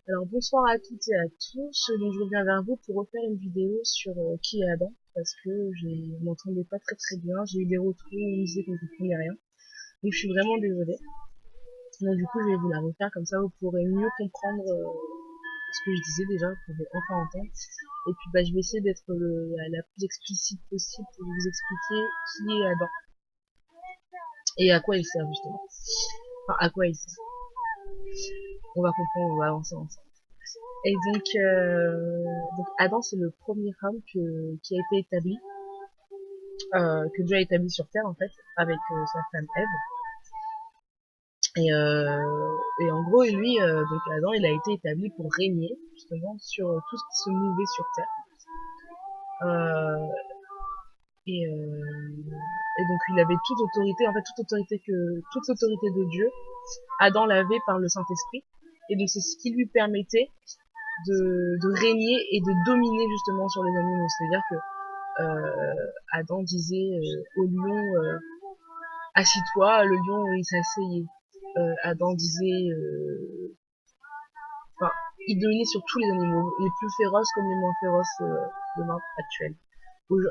Alors bonsoir à toutes et à tous. Donc je reviens vers vous pour refaire une vidéo sur qui est Adam parce que je m'entendais pas très bien. J'ai eu des retours où on me disait qu'on ne comprenait rien. Donc je suis vraiment désolée. Donc du coup je vais vous la refaire comme ça vous pourrez mieux comprendre ce que je disais déjà, vous pourrez enfin entendre. Et puis bah je vais essayer d'être la plus explicite possible pour vous expliquer qui est Adam et à quoi il sert justement. Enfin à quoi il sert. On va comprendre, on va avancer ensemble. Et donc Adam, c'est le premier homme qui a été établi, que Dieu a établi sur terre en fait, avec sa femme Ève. Et en gros, lui, donc Adam, il a été établi pour régner justement sur tout ce qui se mouvait sur terre. Euh, et donc il avait toute autorité, en fait toute l'autorité de Dieu, Adam l'avait par le Saint-Esprit. Et donc c'est ce qui lui permettait de régner et de dominer justement sur les animaux. C'est-à-dire que Adam disait au lion assis-toi, le lion il s'asseyait. Adam disait, enfin, il dominait sur tous les animaux, les plus féroces comme les moins féroces de l'Inde actuelle.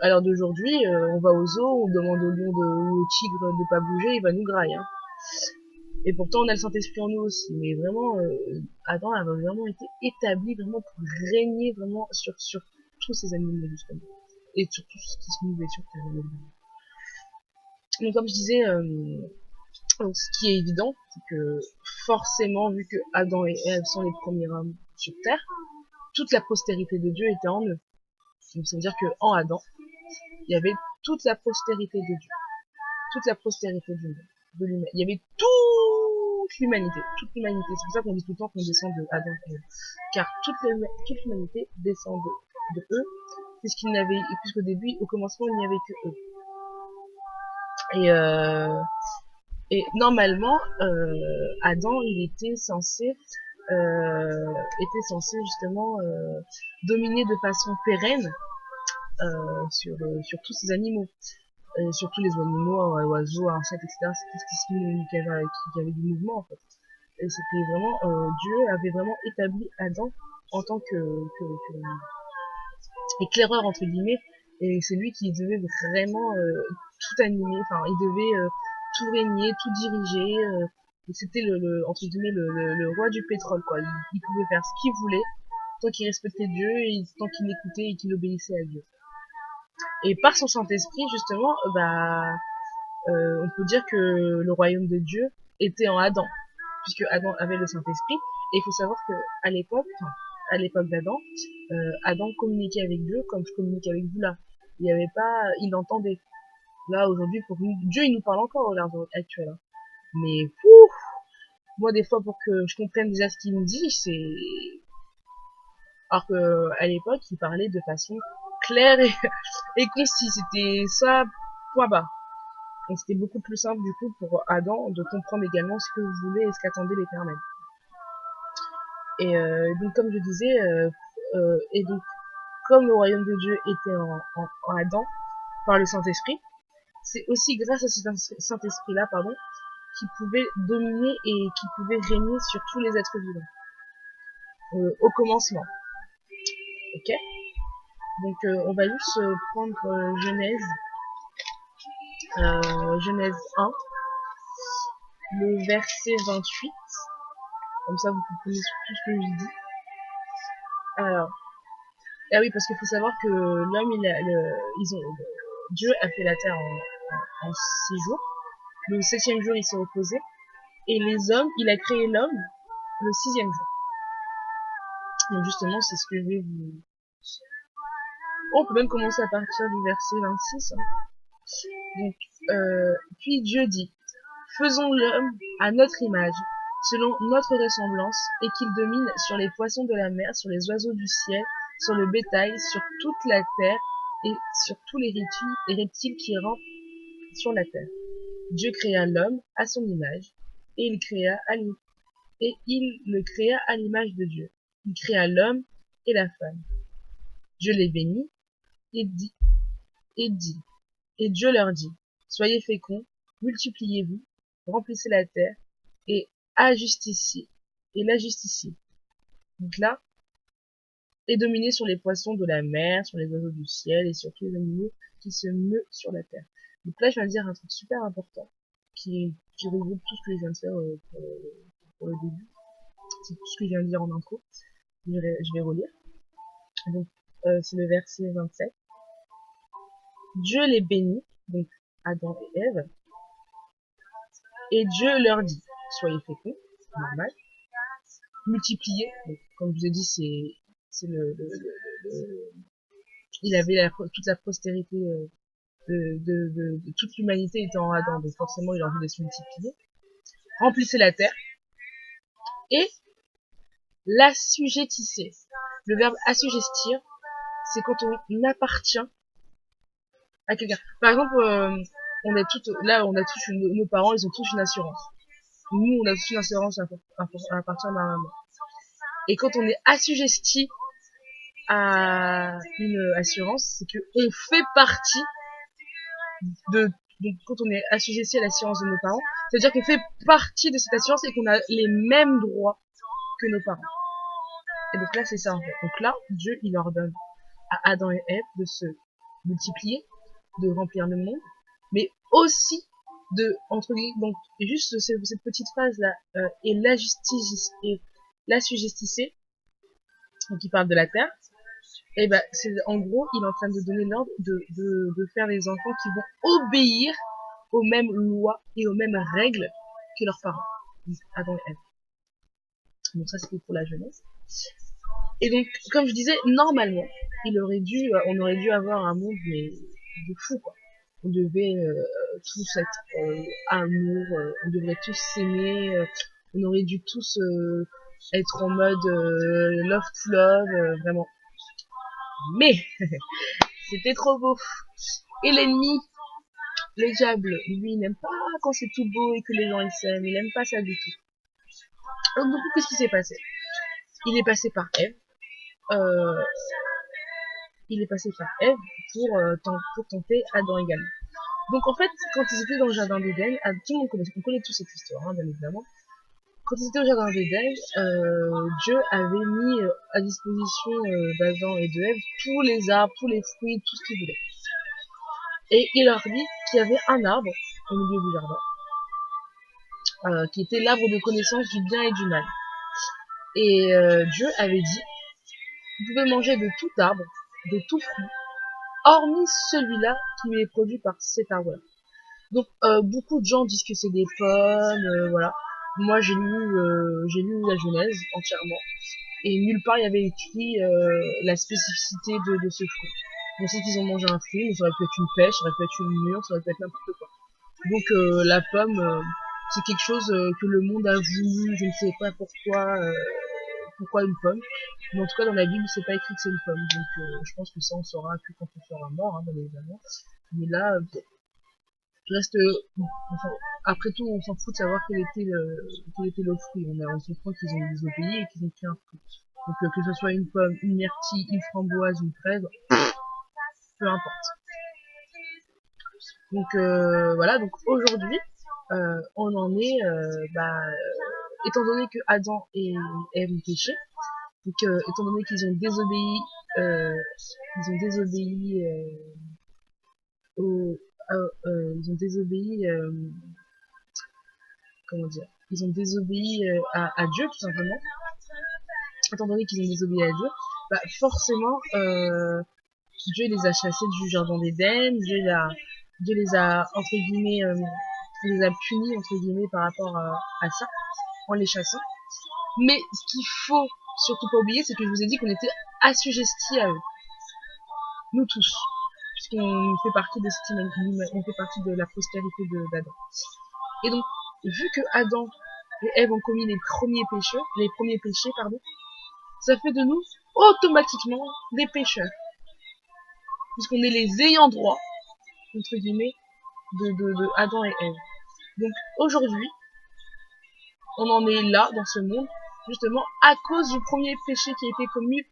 À l'heure d'aujourd'hui, on va au zoo, on demande au lion ou au tigre de pas bouger, il va nous grailler. Hein. Et pourtant, on a le Saint-Esprit en nous aussi. Mais vraiment, Adam avait vraiment été établi vraiment pour régner vraiment sur tous ces animaux justement et sur tout ce qui se mouvait sur terre. Donc comme je disais, donc, ce qui est évident, c'est que forcément, vu que Adam et Ève sont les premiers hommes sur terre, toute la postérité de Dieu était en eux. Donc ça veut dire que en Adam, il y avait toute la postérité de Dieu, toute la postérité de l'humain. Il y avait toute l'humanité, toute l'humanité. C'est pour ça qu'on dit tout le temps qu'on descend de Adam et Ève, car toute l'humanité descend de eux, puisqu'au début, au commencement, il n'y avait que eux. Et Et normalement, Adam, il était censé justement dominer de façon pérenne sur tous ces animaux, sur tous les animaux, oiseaux, insectes, etc. C'est tout ce qui avait du mouvement en fait. Et c'était vraiment Dieu avait vraiment établi Adam en tant que éclaireur entre guillemets, et c'est lui qui devait vraiment tout animer. Enfin, il devait tout régner, tout diriger. C'était entre guillemets le roi du pétrole quoi. Il pouvait faire ce qu'il voulait tant qu'il respectait Dieu et tant qu'il écoutait et qu'il obéissait à Dieu. Et par son Saint-Esprit justement, on peut dire que le royaume de Dieu était en Adam, puisque Adam avait le Saint-Esprit. Et il faut savoir que à l'époque d'Adam, Adam communiquait avec Dieu comme je communique avec vous là. Il y avait pas, il entendait. Là aujourd'hui, pour nous, Dieu il nous parle encore à l'heure actuelle. Hein. Mais moi des fois pour que je comprenne déjà ce qu'il me dit, c'est alors que à l'époque il parlait de façon claire et concise. C'était ça point bas. Donc c'était beaucoup plus simple du coup pour Adam de comprendre également ce que voulait et ce qu'attendait l'Éternel. Et donc comme je disais, et donc comme le royaume de Dieu était en Adam par le Saint-Esprit, c'est aussi grâce à ce Saint-Esprit-là, pardon, qui pouvait dominer et qui pouvait régner sur tous les êtres vivants au commencement. Ok. Donc on va juste prendre Genèse 1, le verset 28. Comme ça, vous comprenez tout ce que je dis. Alors, ah oui, parce qu'il faut savoir que l'homme, Dieu a fait la terre en 6 jours. Le 7e jour, il s'est reposé. Et il a créé l'homme le 6e jour. Donc justement, c'est ce que je vais vous... On peut même commencer à partir du verset 26. Donc, puis Dieu dit, faisons l'homme à notre image, selon notre ressemblance, et qu'il domine sur les poissons de la mer, sur les oiseaux du ciel, sur le bétail, sur toute la terre, et sur tous les reptiles qui rampent sur la terre. Dieu créa l'homme à son image, et il le créa à l'image de Dieu. Il créa l'homme et la femme. Dieu les bénit, et dit, et dit, et Dieu leur dit, soyez féconds, multipliez-vous, remplissez la terre, et la justifiez. Donc là, est dominé sur les poissons de la mer, sur les oiseaux du ciel et sur tous les animaux qui se meuvent sur la terre. Donc là, je viens de dire un truc super important qui regroupe tout ce que je viens de faire pour le début. C'est tout ce que je viens de dire en intro. Je vais relire. Donc, c'est le verset 27. Dieu les bénit, donc Adam et Ève, et Dieu leur dit, soyez féconds, normal, multipliez, donc, comme je vous ai dit, c'est il avait toute la postérité de toute l'humanité étant en Adam, donc forcément il a envie de se multiplier. Remplissez la terre et l'assujettissez. Le verbe assujettir, c'est quand on appartient à quelqu'un. Par exemple, on a nos parents, ils ont tous une assurance. Nous, on a tous une assurance à partir de ma maman. Et quand on est assujetti à une assurance, c'est que on fait partie donc quand on est assujetti à l'assurance de nos parents, c'est-à-dire qu'on fait partie de cette assurance et qu'on a les mêmes droits que nos parents. Et donc là, c'est ça en fait. Donc là, Dieu, il ordonne à Adam et Ève de se multiplier, de remplir le monde, mais aussi de, entre guillemets, donc juste cette petite phrase là, et l'assujettissez, donc il parle de la terre, et ben c'est en gros, il est en train de donner l'ordre de faire des enfants qui vont obéir aux mêmes lois et aux mêmes règles que leurs parents, Adam et Ève. Donc ça c'était pour la jeunesse. Et donc, comme je disais, normalement, on aurait dû avoir un monde mais de fou quoi. On devait tous être amour, on devrait tous s'aimer, on aurait dû tous être en mode love to love, vraiment. Mais c'était trop beau. Et l'ennemi, le diable, lui, il n'aime pas quand c'est tout beau et que les gens ils s'aiment. Il n'aime pas ça du tout. Donc, du coup, qu'est-ce qui s'est passé? Il est passé par Ève. Pour tenter Adam également. Donc en fait, quand ils étaient dans le jardin d'Éden, tout le monde connaît, on connaît tous cette histoire, hein, bien évidemment. Quand ils étaient au jardin d'Éden, Dieu avait mis à disposition d'Adam et de Ève tous les arbres, tous les fruits, tout ce qu'ils voulaient. Et il leur dit qu'il y avait un arbre au milieu du jardin, qui était l'arbre de connaissance du bien et du mal. Et Dieu avait dit, vous pouvez manger de tout arbre, de tout fruit, hormis celui-là qui est produit par cet arbre-là. Donc beaucoup de gens disent que c'est des pommes, voilà. Moi j'ai lu la Genèse entièrement et nulle part il y avait écrit la spécificité de ce fruit. On sait qu'ils ont mangé un fruit, mais ça aurait pu être une pêche, ça aurait pu être une mûre, ça aurait pu être n'importe quoi. Donc la pomme, c'est quelque chose que le monde a voulu, je ne sais pas pourquoi une pomme. Mais en tout cas dans la Bible c'est pas écrit que c'est une pomme. Donc je pense que ça on saura que quand on sera mort, hein, bien évidemment. Mais là, reste, enfin, après tout, on s'en fout de savoir quel était le fruit. On se comprend qu'ils ont désobéi et qu'ils ont pris un fruit. Donc, que ce soit une pomme, une myrtille, une framboise, une fraise, peu importe. Donc, voilà. Donc, aujourd'hui, on en est, étant donné que Adam et Ève ont péché, donc, étant donné qu'ils ont désobéi, au, ils ont désobéi comment dire, ils ont désobéi à Dieu tout simplement. Étant donné qu'ils ont désobéi à Dieu, bah forcément Dieu les a chassés du jardin d'Éden, Dieu les a entre guillemets les a punis entre guillemets par rapport à ça en les chassant. Mais ce qu'il faut surtout pas oublier, c'est que je vous ai dit qu'on était assujettis à eux, nous tous, puisqu'on fait partie de cette humanité, on fait partie de la postérité d'Adam. Et donc, vu que Adam et Ève ont commis les premiers péchés, ça fait de nous automatiquement des pécheurs, puisqu'on est les ayants droit, entre guillemets, de Adam et Ève. Donc aujourd'hui, on en est là dans ce monde, justement à cause du premier péché qui a été commis,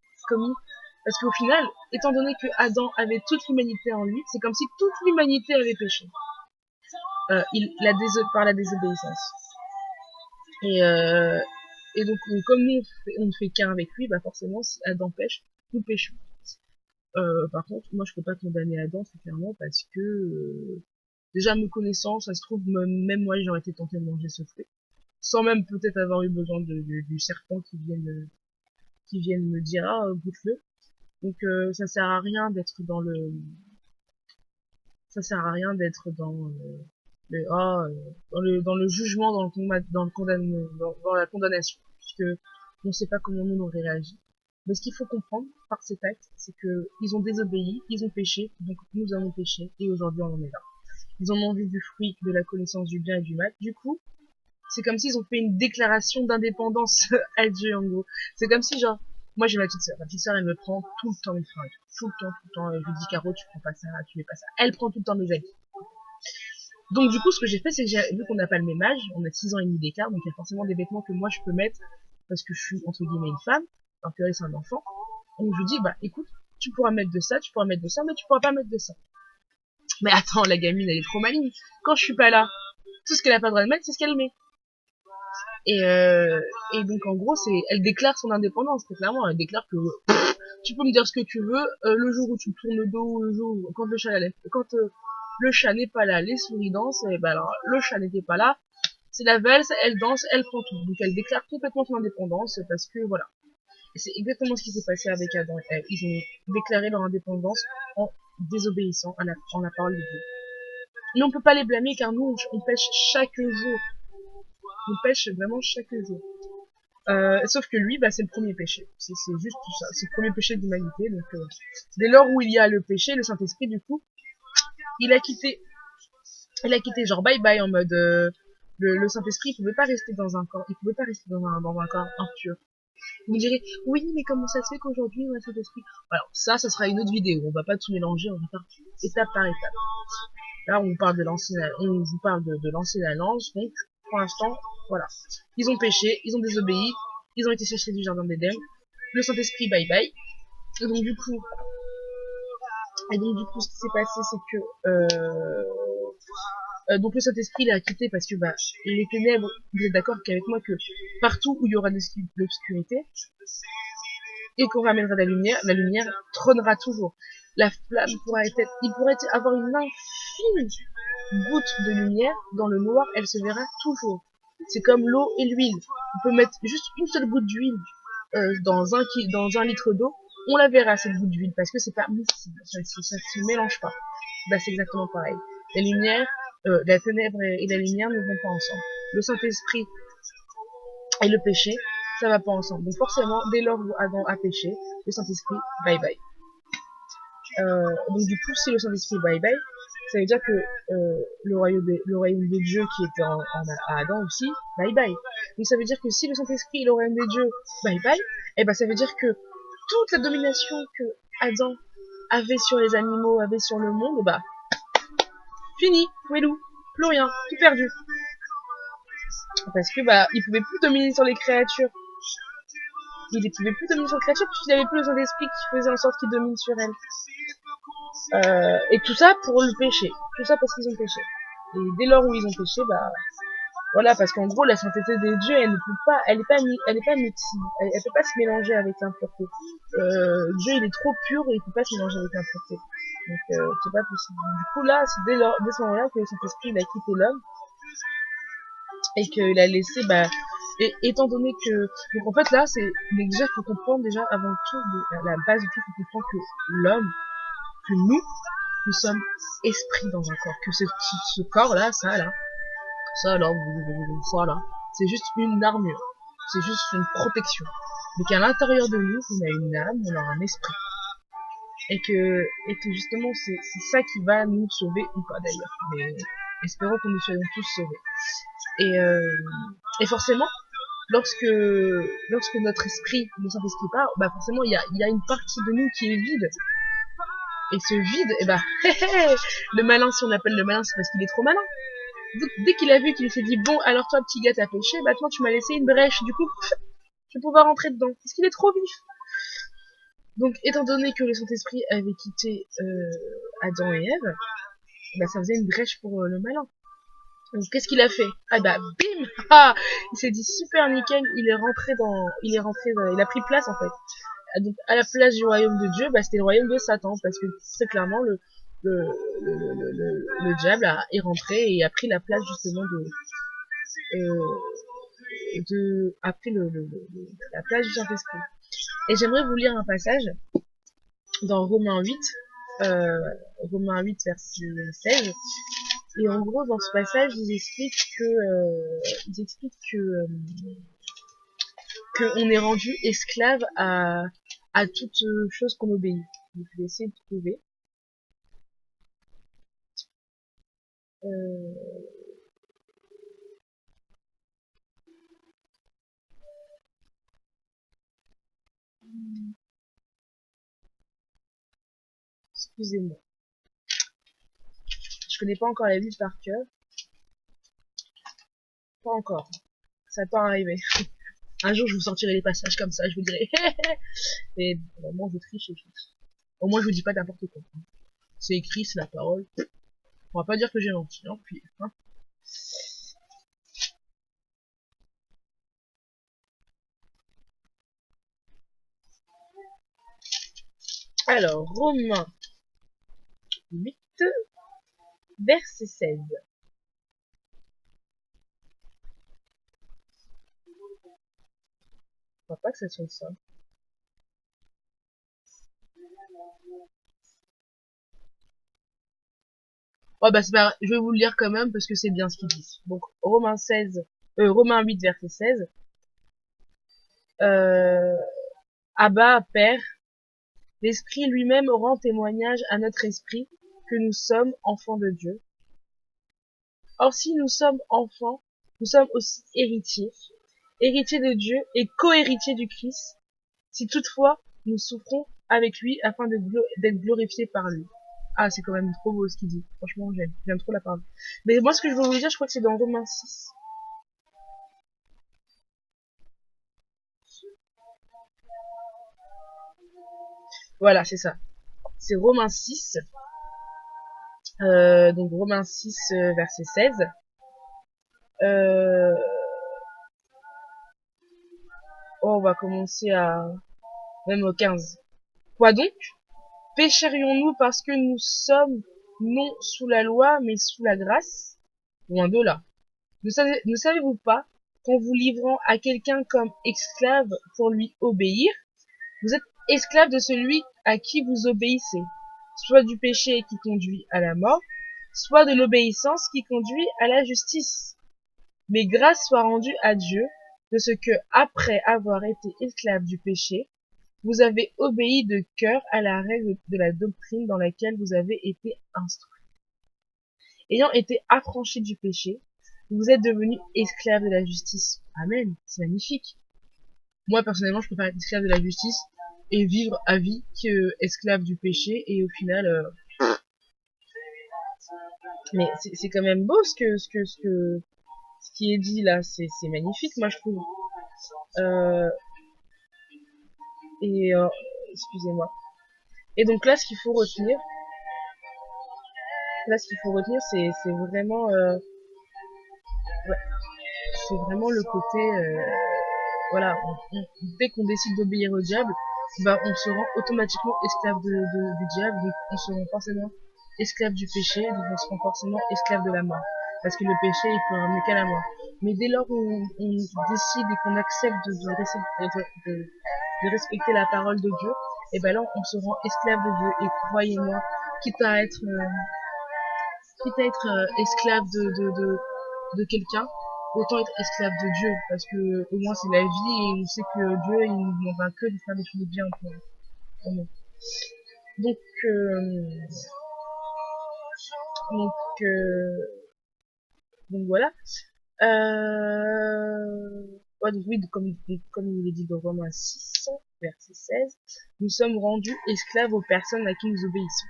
parce qu'au final, étant donné que Adam avait toute l'humanité en lui, c'est comme si toute l'humanité avait péché, par la désobéissance. Et Et donc, comme nous, on ne fait qu'un avec lui, bah forcément, si Adam pêche, nous pêchons. Par contre, moi, je peux pas condamner Adam, très clairement, parce que, déjà, me connaissant, ça se trouve, même moi, j'aurais été tenté de manger ce fruit. Sans même peut-être avoir eu besoin du serpent qui vienne me dire, ah, goûte-le. Donc, ça sert à rien d'être dans le, ça sert à rien d'être dans le jugement, dans la condamnation, puisque on ne sait pas comment nous on aurait réagi. Mais ce qu'il faut comprendre par cet acte, c'est que ils ont désobéi, ils ont péché, donc nous avons péché, et aujourd'hui on en est là. Ils ont mangé du fruit de la connaissance du bien et du mal. Du coup, c'est comme s'ils ont fait une déclaration d'indépendance à Dieu, en gros. C'est comme si, genre, moi j'ai ma petite sœur. Ma petite sœur, elle me prend tout le temps mes fringues. Tout le temps, tout le temps. Je lui dis, Caro, tu prends pas ça, tu mets pas ça. Elle prend tout le temps mes habits. Donc, du coup, ce que j'ai fait, c'est que vu qu'on n'a pas le même âge, on a 6 ans et demi d'écart, donc il y a forcément des vêtements que moi je peux mettre parce que je suis, entre guillemets, une femme, alors que elle, c'est un enfant. Donc, je lui dis, bah, écoute, tu pourras mettre de ça, tu pourras mettre de ça, mais tu pourras pas mettre de ça. Mais attends, la gamine, elle est trop maligne. Quand je suis pas là, tout ce qu'elle a pas le droit de mettre, c'est ce qu'elle met. Et donc en gros, elle déclare son indépendance, très clairement. Elle déclare que tu peux me dire ce que tu veux, le jour où tu me tournes le dos, le jour où, quand le chat n'est pas là, les souris dansent, et ben alors le chat n'était pas là, c'est la valse, elle danse, elle prend tout. Donc elle déclare complètement son indépendance parce que voilà. Et c'est exactement ce qui s'est passé avec Adam et Ève. Ils ont déclaré leur indépendance en désobéissant à la parole de Dieu. Mais on peut pas les blâmer car nous, on pêche chaque jour. On pêche vraiment chaque jour. Sauf que lui, bah, c'est le premier péché. C'est juste tout ça. C'est le premier péché de l'humanité. Donc, dès lors où il y a le péché, le Saint-Esprit, du coup, il a quitté. Il a quitté, genre bye bye, en mode le Saint-Esprit, il pouvait pas rester dans un corps. Il pouvait pas rester dans un corps impur. Vous me direz, oui, mais comment ça se fait qu'aujourd'hui on a le Saint-Esprit? Alors, ça sera une autre vidéo. On va pas tout mélanger, on va faire étape par étape. Là, on parle de on vous parle de l'ancienne alliance, donc, pour l'instant, voilà. Ils ont péché, ils ont désobéi, ils ont été chassés du jardin d'Éden. Le Saint-Esprit, bye bye. Et donc, du coup, ce qui s'est passé, c'est que, donc le Saint-Esprit l'a quitté parce que, bah, les ténèbres, vous êtes d'accord qu'avec moi que partout où il y aura de l'obscurité, et qu'on ramènera la lumière trônera toujours. La flamme il pourrait avoir une infime goutte de lumière dans le noir, elle se verra toujours. C'est comme l'eau et l'huile. On peut mettre juste une seule goutte d'huile dans un litre d'eau, on la verra cette goutte d'huile parce que c'est pas miscible, ça se mélange pas. Bah c'est exactement pareil. La lumière, la ténèbre et la lumière ne vont pas ensemble. Le Saint-Esprit et le péché, ça va pas ensemble. Donc forcément, dès lors où Adam a péché, le Saint-Esprit, bye bye. Donc du coup, si le Saint-Esprit bye bye, ça veut dire que le royaume des dieux qui était à Adam aussi, bye bye. Donc ça veut dire que si le Saint-Esprit et le royaume des dieux, bye bye, et ben ça veut dire que toute la domination que Adam avait sur les animaux, avait sur le monde, bah fini, Wellou, plus rien, tout perdu. Parce que bah il pouvait plus dominer sur les créatures. Il ne pouvait plus dominer sur les créatures puisqu'il avait plus le Saint-Esprit qui faisait en sorte qu'il domine sur elles. Et tout ça pour le péché. Tout ça parce qu'ils ont péché. Et dès lors où ils ont péché, bah voilà, parce qu'en gros la sainteté des dieux, elle est pas mixée, elle peut pas se mélanger avec l'impureté. Dieu il est trop pur et il peut pas se mélanger avec l'impureté. Donc c'est pas possible. Du coup là, c'est dès ce moment-là que le Saint-Esprit il a quitté l'homme et qu'il a laissé et étant donné que donc en fait là mais déjà faut comprendre déjà avant tout la base de tout, faut comprendre que l'homme, que nous sommes esprits dans un corps, que ce corps là, ça là, c'est juste une armure, c'est juste une protection, mais qu'à l'intérieur de nous on a une âme, on a un esprit, et que justement c'est ça qui va nous sauver ou pas d'ailleurs, mais espérons que nous soyons tous sauvés. Et forcément lorsque notre esprit, le Saint-Esprit part, bah forcément il y a une partie de nous qui est vide. Et ce vide, et bah, le malin, si on appelle le malin, c'est parce qu'il est trop malin. Dès qu'il a vu qu'il s'est dit, bon, alors toi, petit gars, t'as péché, bah toi, tu m'as laissé une brèche, du coup, je vais pouvoir rentrer dedans. Parce qu'il est trop vif. Donc, étant donné que le Saint-Esprit avait quitté Adam et Ève, bah ça faisait une brèche pour le malin. Donc qu'est-ce qu'il a fait? Ah bah bim ah, il s'est dit super nickel, il a pris place en fait. Donc à la place du royaume de Dieu, bah c'était le royaume de Satan, parce que très clairement le, le diable est rentré et a pris la place justement a pris la place du Saint-Esprit. Et j'aimerais vous lire un passage dans Romains 8, euh, Romains 8 verset 16. Et en gros, dans ce passage, ils expliquent que on est rendu esclave à toute chose qu'on obéit. Donc, je vais essayer de trouver. Euh, excusez-moi. Je connais pas encore la Bible par cœur. Pas encore. Ça va pas arriver. Un jour, je vous sortirai les passages comme ça, je vous dirai. Mais au moins, je triche et tout. Au moins, je vous dis pas n'importe quoi. C'est écrit, c'est la parole. On va pas dire que j'ai menti, hein, puis, hein. Alors, Romains 8, verset 16. Je crois pas que ça soit ça. Oh bah c'est pas grave, je vais vous le lire quand même parce que c'est bien ce qu'ils disent. Donc Romains 8 verset 16. Euh, Abba, Père, l'Esprit lui-même rend témoignage à notre esprit que nous sommes enfants de Dieu. Or si nous sommes enfants, nous sommes aussi héritiers, héritiers de Dieu et co-héritiers du Christ, si toutefois nous souffrons avec lui afin d'être glorifiés par lui. Ah, c'est quand même trop beau ce qu'il dit. Franchement, j'aime trop la parole. Mais moi, ce que je veux vous dire, je crois que c'est dans Romains 6. Voilà, c'est ça. C'est Romains 6. Donc Romains 6, verset 16. Euh, on va commencer même au 15. Quoi donc? Pécherions-nous parce que nous sommes non sous la loi, mais sous la grâce? Loin de là. Ne savez-vous pas qu'en vous livrant à quelqu'un comme esclave pour lui obéir, vous êtes esclave de celui à qui vous obéissez, soit du péché qui conduit à la mort, soit de l'obéissance qui conduit à la justice. Mais grâce soit rendue à Dieu de ce que, après avoir été esclave du péché, vous avez obéi de cœur à la règle de la doctrine dans laquelle vous avez été instruits. Ayant été affranchis du péché, vous êtes devenus esclaves de la justice. Amen. C'est magnifique. Moi, personnellement, je préfère être esclave de la justice et vivre à vie que esclave du péché. Et au final, mais c'est quand même beau ce qui est dit là. C'est magnifique, moi je trouve. Euh, et excusez-moi. Et donc là, ce qu'il faut retenir, c'est vraiment, ouais, c'est vraiment le côté, voilà, dès qu'on décide d'obéir au diable, bah, on se rend automatiquement esclave du diable, donc on se rend forcément esclave du péché, donc on se rend forcément esclave de la mort. Parce que le péché, il peut ramener qu'à la mort. Mais dès lors où on décide et qu'on accepte de respecter la parole de Dieu, et ben là, on se rend esclave de Dieu. Et croyez-moi, quitte à être, esclave de quelqu'un, autant être esclave de Dieu, parce que au moins c'est la vie et on sait que Dieu il nous demandera que de faire des choses bien pour nous. Donc donc euh, donc voilà. Ouais, donc oui, comme il est dit dans Romains 6, verset 16, nous sommes rendus esclaves aux personnes à qui nous obéissons.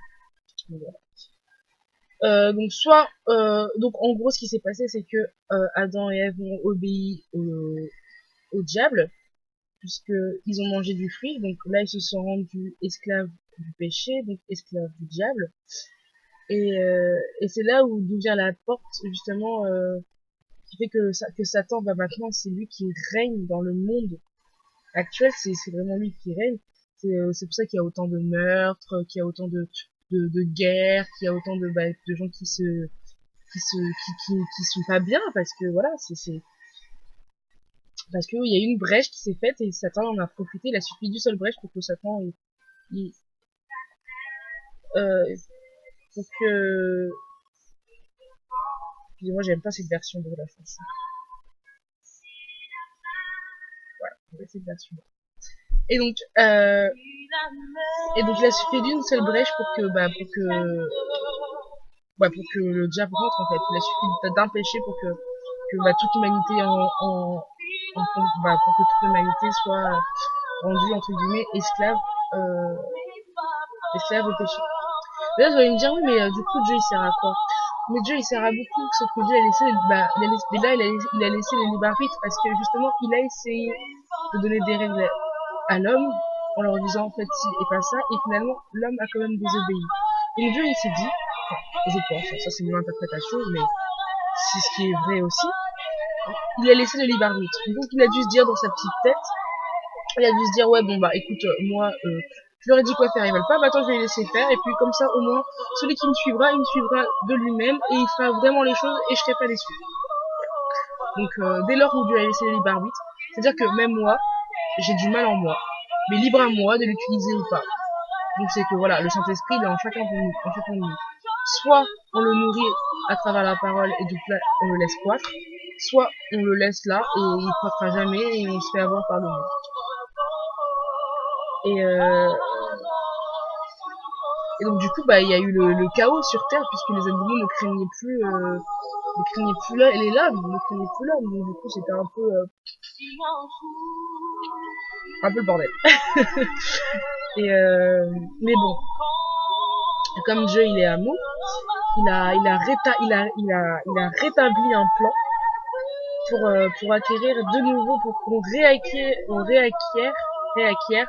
Donc, voilà. Donc en gros ce qui s'est passé c'est que Adam et Ève ont obéi au diable puisque ils ont mangé du fruit, donc là ils se sont rendus esclaves du péché, donc esclaves du diable. Et c'est là où d'où vient la porte, justement, qui fait que Satan, bah maintenant, c'est lui qui règne dans le monde actuel, c'est vraiment lui qui règne. C'est pour ça qu'il y a autant de meurtres, qu'il y a autant de guerres, qu'il y a autant de gens qui sont pas bien, parce que voilà, parce qu'il y a eu une brèche qui s'est faite et Satan en a profité. Il a suffi d'une seule brèche pour que Satan, il, euh, pour que, excusez-moi, j'aime pas cette version de la chanson. Voilà, cette version. Et donc, il a suffi d'une seule brèche pour que le diable rentre, en fait. Il a suffi d'un péché pour que toute l'humanité pour que toute l'humanité soit rendue, entre guillemets, esclave au péché. Là, vous allez me dire, oui, mais du coup, Dieu, il sert à quoi? Mais Dieu, il sert à beaucoup, sauf que Dieu a laissé, il a laissé le libre arbitre, parce que justement, il a essayé de donner des règles à l'homme, en leur disant, en fait, ci et pas ça, et finalement, l'homme a quand même désobéi. Et Dieu, il s'est dit, je pense, ça c'est mon interprétation, mais c'est ce qui est vrai aussi, il a laissé le libre arbitre. Donc il a dû se dire dans sa petite tête, il a dû se dire, ouais, bon, bah écoute, moi, je leur ai dit quoi faire, ils veulent pas, bah attends, je vais les laisser faire, et puis comme ça, au moins, celui qui me suivra, il me suivra de lui-même, et il fera vraiment les choses, et je serai pas déçu. Donc dès lors où Dieu a laissé le libre arbitre, c'est-à-dire que même moi, j'ai du mal en moi, mais libre à moi de l'utiliser ou pas. Donc c'est que voilà, le Saint-Esprit, il est en chacun de nous. Soit on le nourrit à travers la parole et du coup là, on le laisse croître, soit on le laisse là et il croîtra jamais et on se fait avoir par le monde. Et donc du coup, bah il y a eu le chaos sur Terre puisque les animaux ne craignaient plus là, et les lames ne craignaient plus l'homme. Donc du coup, c'était un peu le bordel. Mais bon, comme Dieu il est amour, il a rétabli un plan pour acquérir de nouveau, pour qu'on réacquiert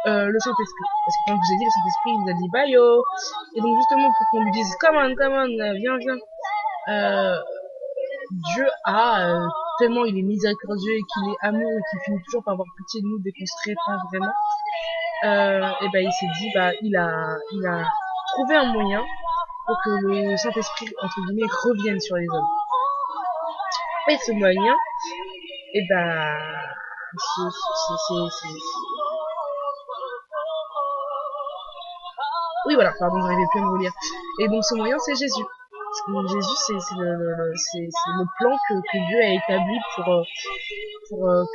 le Saint-Esprit. Parce que comme je vous ai dit, le Saint-Esprit il nous a dit bye yo. Et donc justement pour qu'on lui dise come on, viens. Dieu a tellement il est miséricordieux et qu'il est amour et qu'il finit toujours par avoir pitié de nous dès qu'on se répand vraiment. Et ben il s'est dit il a trouvé un moyen pour que le Saint-Esprit entre guillemets revienne sur les hommes. Et ce moyen, et oui voilà, pardon, j'arrivais plus à me relire. Et donc ce moyen c'est Jésus. Donc, Jésus c'est le plan que Dieu a établi pour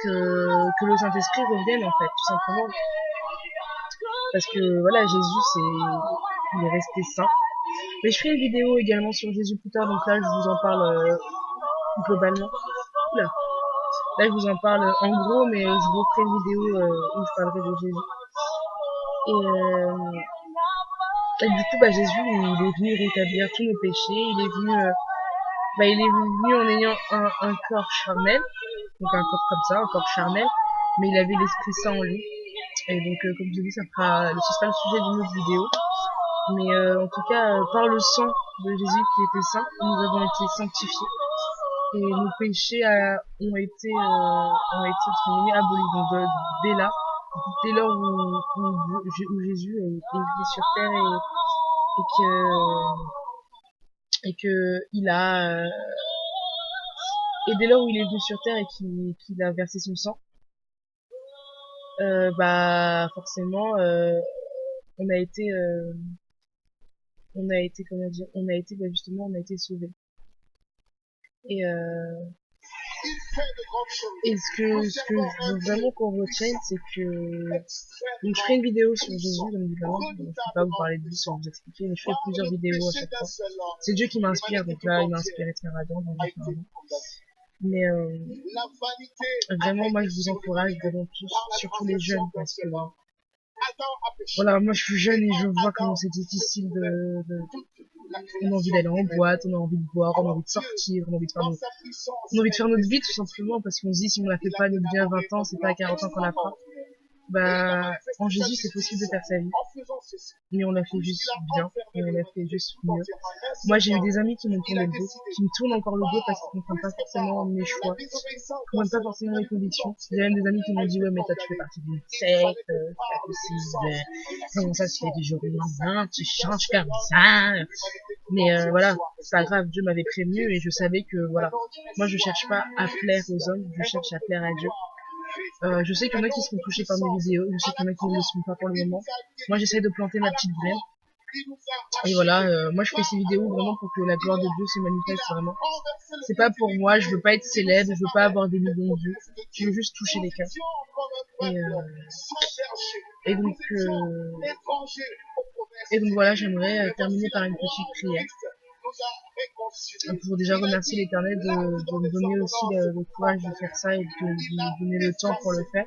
que le Saint-Esprit revienne en fait, tout simplement. Parce que voilà, Jésus il est resté saint. Mais je ferai une vidéo également sur Jésus plus tard, donc là je vous en parle globalement. Oula. Là je vous en parle en gros, mais je vous ferai une vidéo où je parlerai de Jésus. Et du coup Jésus il est venu rétablir tous nos péchés, il est venu en ayant un corps charnel, donc un corps comme ça, un corps charnel, mais il avait l'Esprit Saint en lui. Et donc comme je dis, ce sera le sujet d'une autre vidéo. Mais en tout cas, par le sang de Jésus qui était saint, nous avons été sanctifiés. Et nos péchés ont été entre guillemets abolis. Donc dès lors où Jésus est venu sur terre et dès lors où il est venu sur terre et qu'il a versé son sang, forcément on a été justement on a été sauvés. Et ce que je veux vraiment qu'on retienne, c'est que donc je ferai une vidéo sur Jésus, bien évidemment. Je ne vais pas vous parler de lui sans vous expliquer, mais je ferai plusieurs vidéos à chaque fois. C'est Dieu qui m'inspire, donc là il m'a inspiré de faire Adam, mais vraiment moi je vous encourage vraiment tous, surtout les jeunes, parce que voilà, moi je suis jeune et je vois comment c'est difficile on a envie d'aller en boîte, on a envie de boire, on a envie de sortir, on a envie de faire notre vie tout simplement, parce qu'on se dit si on la fait pas notre vie à 20 ans, c'est pas à 40 ans qu'on la fera. bah, en Jésus, c'est possible de faire sa vie. Mais on l'a fait juste bien, et on l'a fait juste mieux. Moi, j'ai eu des amis qui m'ont tourné le dos, qui me tournent encore le dos parce qu'ils comprennent pas forcément mes choix, qui comprennent pas forcément mes convictions. J'ai même des amis qui m'ont dit, ouais, mais toi, tu fais partie d'une secte, c'est pas possible, comment ça se fait du jour au lendemain, tu changes comme ça. Mais voilà, c'est pas grave, Dieu m'avait prévenu et je savais que, voilà, moi, je cherche pas à plaire aux hommes, je cherche à plaire à Dieu. Je sais qu'il y en a qui seront touchés par mes vidéos, je sais qu'il y en a qui ne le seront pas pour le moment. Moi, j'essaie de planter ma petite graine. Et voilà, moi je fais ces vidéos vraiment pour que la gloire de Dieu se manifeste vraiment. C'est pas pour moi, je veux pas être célèbre, je veux pas avoir des millions de vues, je veux juste toucher les cœurs. Et donc voilà, j'aimerais terminer par une petite prière. Pour déjà remercier l'Éternel de me donner aussi le courage de faire ça et de me donner le temps pour le faire.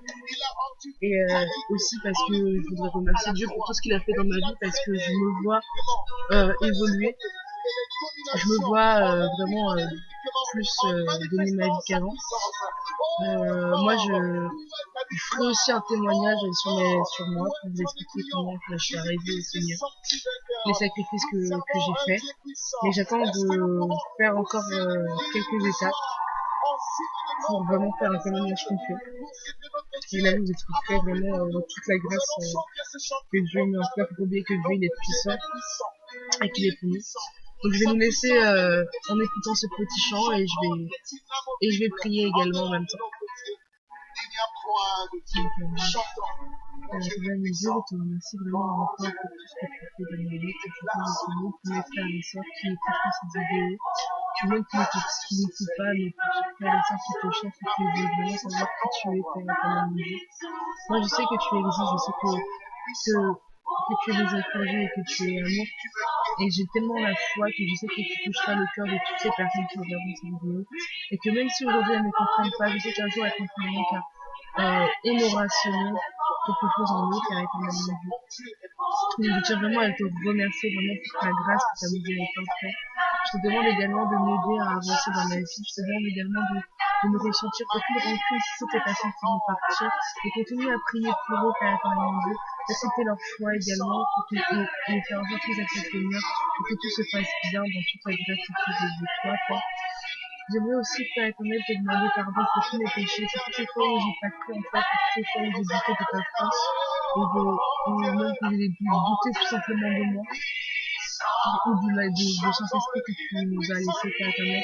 Et aussi parce que je voudrais remercier Dieu pour tout ce qu'il a fait dans ma vie, parce que je me vois évoluer. Je me vois vraiment plus donner ma vie qu'avant. Moi, je ferai aussi un témoignage sur moi pour vous expliquer comment je suis arrivée au Seigneur, les sacrifices que j'ai faits. Mais j'attends de faire encore quelques étapes pour vraiment faire un témoignage complet. Et là, je vous expliquerai vraiment toute la grâce que Dieu met en place. Faut pas oublier que Dieu il est puissant et qu'il est puni. Donc je vais nous laisser en écoutant ce petit chant et je vais prier également en même temps. Seigneur mes Dieu, je te remercie vraiment encore pour tout ce que tu fais dans ma vie, pour chacun de ces mots, pour mes frères et sœurs qui écoutent ces vidéos, puis même qui n'écoutent pas, mais pour chaque frère et sœur qui te cherche et qui veut vraiment savoir qui tu es, Père éternel mon Dieu. Moi je sais que tu existes, je sais que tu es désencouragé et que tu es amour. Et j'ai tellement la foi que je sais que tu toucheras le cœur de toutes ces personnes qui regardent cette vidéo. Et que même si aujourd'hui elles ne comprennent pas, je sais qu'un jour elles comprendront car on aura semé quelque chose en eux, Père éternel mon Dieu. Donc je tiens vraiment à te remercier vraiment pour ta grâce, pour ta miséricorde, Père. Je te demande également de m'aider à avancer dans ma vie. Je te demande également de me ressentir aucune rancune sur toutes les personnes qui vont partir. Et continue à prier pour eux, Père éternel mon Dieu. Accepter leur choix également, et faire en sorte qu'ils acceptent le mien, pour que tout se passe bien dans toute la gratitude de toi, Père. J'aimerais aussi, Père éternel, te demander pardon pour tous mes péchés, pour toutes les fois où j'ai pas cru en toi, pour toutes les fois où j'ai douté de ta force, ou même que j'ai douté tout simplement de moi, ou du Saint-Esprit que tu nous as laissé, Père éternel.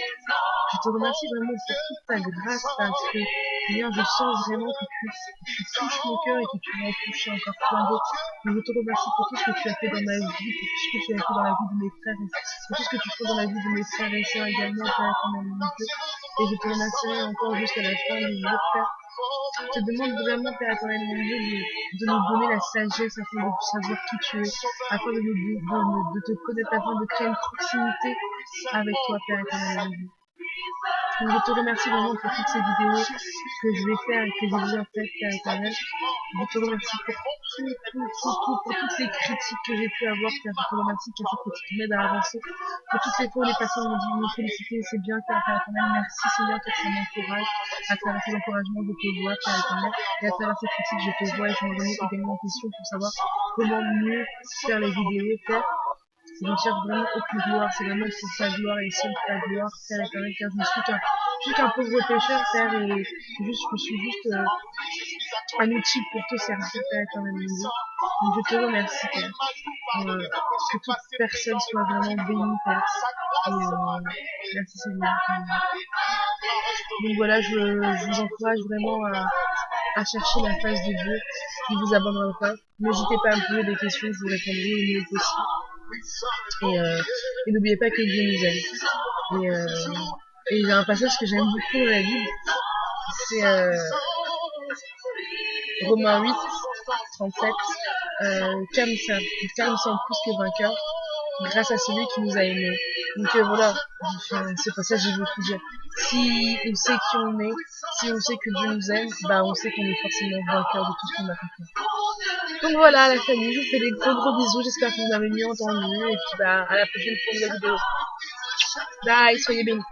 Je te remercie vraiment pour toute ta grâce, parce que, Seigneur, je sens vraiment que tu touches mon cœur et que tu vas en toucher encore plein d'autres. Donc, je te remercie pour tout ce que tu as fait dans ma vie, pour tout ce que tu as fait dans la vie de mes frères, pour tout ce que tu fais dans la vie de mes frères et sœurs également, Père éternel mon Dieu. Et je te remercierai encore jusqu'à la fin du jour, Père. Je te demande vraiment, Père éternel mon Dieu, de nous donner la sagesse afin de savoir qui tu es, afin de te connaître, afin de créer une proximité avec toi, Père éternel mon Dieu. Donc, je te remercie vraiment pour toutes ces vidéos que je vais faire et que j'ai déjà faites, Père éternel. Je te remercie pour toutes les critiques que j'ai pu avoir, Père. Je te remercie car ces critiques m'aident à avancer. Pour toutes les fois où les personnes m'ont dit, me féliciter, c'est bien, Père éternel. Merci, Seigneur, car ça m'encourage. À travers ces encouragements, je te vois, Père éternel. Et à travers ces critiques, je te vois et je me remets également en question pour savoir comment mieux faire les vidéos, Père. Je ne cherche vraiment aucune gloire, c'est vraiment pour ta gloire et seule ta gloire, Père éternel, car je ne suis qu'un pauvre pécheur, Père, et je suis juste un outil pour te servir, Père éternel mon Dieu. Donc je te remercie, Père, que toute personne soit vraiment bénie, Père, et merci Seigneur. Donc voilà, je vous encourage vraiment à chercher la face de Dieu, ne vous abandonnez pas, n'hésitez pas à me poser des questions, je vous répondrai au mieux possible. Et n'oubliez pas que Dieu nous aime. Et il y a un passage que j'aime beaucoup dans la Bible, c'est Romains 8, 37. Car nous sommes plus que vainqueurs grâce à celui qui nous a aimés. Donc voilà, ce passage, je veux tout dire. Si on sait qui on est, si on sait que Dieu nous aime, bah on sait qu'on est forcément vainqueur de tout ce qu'on a fait. Donc voilà la famille, je vous fais des gros bisous, j'espère que vous m'avez mieux entendu, et puis bah à la prochaine pour une nouvelle vidéo. Bye, soyez bénis.